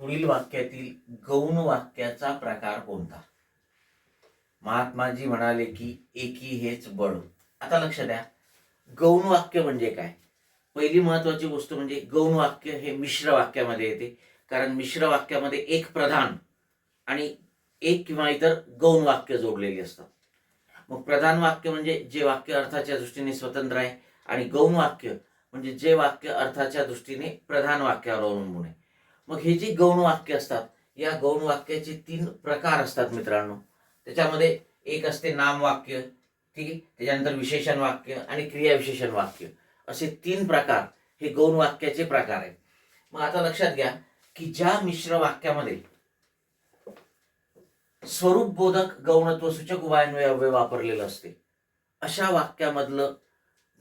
पुढील वाक्यातील गौण वाक्याचा प्रकार कोणता? महात्माजी म्हणाले की एकी हेच बळ. आता लक्ष द्या, गौण वाक्य म्हणजे काय? पहिली महत्वाची गोष्ट म्हणजे गौण वाक्य हे मिश्र वाक्यामध्ये येते, कारण मिश्र वाक्यामध्ये एक प्रधान आणि एक किंवा इतर गौण वाक्य जोडलेली असतात. मग प्रधान वाक्य म्हणजे जे वाक्य अर्थाच्या दृष्टीने स्वतंत्र आहे, आणि गौण वाक्य म्हणजे जे वाक्य अर्थाच्या दृष्टीने प्रधान वाक्यावर अवलंबून आहे. मग हे जे गौण वाक्य असतात, या गौण वाक्याचे 3 प्रकार असतात मित्रांनो. त्याच्यामध्ये एक असते नामवाक्य, ठीक आहे, त्याच्यानंतर विशेषण वाक्य आणि क्रियाविशेषण वाक्य, असे 3 प्रकार हे गौण वाक्याचे प्रकार आहेत. मग आता लक्षात घ्या की ज्या मिश्र वाक्यामध्ये स्वरूप बोधक गौणत्वसूचक उभयान्वयी अव्यय वापरलेलं असते, अशा वाक्यामधलं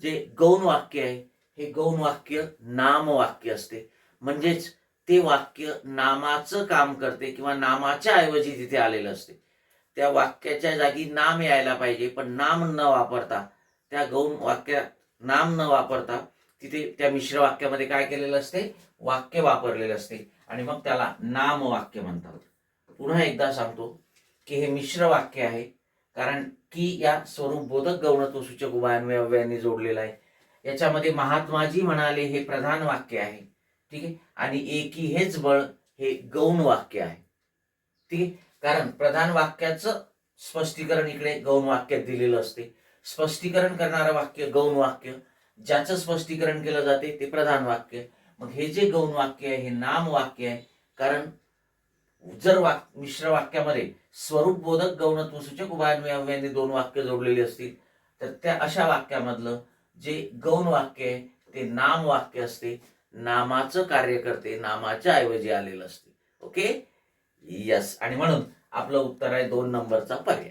जे गौण वाक्य आहे हे गौण वाक्य नामवाक्य असते. म्हणजेच ते वाक्य नामाचं काम करते किंवा नामाच्या ऐवजी तिथे आलेलं असते. त्या वाक्याच्या जागी नाम यायला पाहिजे, पण नाम न वापरता, त्या गौण वाक्यात नाम न वापरता तिथे त्या मिश्र वाक्यामध्ये काय केलेलं असते? वाक्य वापरलेलं असते, आणि मग त्याला नामवाक्य म्हणतात. पुन्हा एकदा सांगतो की हे मिश्र वाक्य आहे, कारण की या स्वरूपबोधक गौणत्वसूचक उभयान्वयी अव्ययांनी जोडलेलं आहे. याच्यामध्ये महात्माजी म्हणाले हे प्रधान वाक्य आहे, ठीक आहे, आणि एकी हेच बळ हे गौण वाक्य आहे, ठीक आहे. कारण प्रधान वाक्याचं स्पष्टीकरण इकडे गौण वाक्यात दिलेलं असते. स्पष्टीकरण करणारं वाक्य गौण वाक्य, ज्याचं स्पष्टीकरण केलं जाते ते प्रधान वाक्य. मग हे जे गौण वाक्य आहे हे नाम वाक्य आहे, कारण जर मिश्र वाक्यामध्ये स्वरूपबोधक गौणत्वसूचक उभयान्वयी अव्ययांनी 2 वाक्य जोडलेली असतील, तर त्या अशा वाक्यामधलं जे गौण वाक्य आहे ते नाम वाक्य असते, नामाचं कार्य करते, नामाच्या ऐवजी आलेलं असते. Okay, yes. आणि म्हणून आपलं उत्तर आहे 2 नंबरचा पर्याय.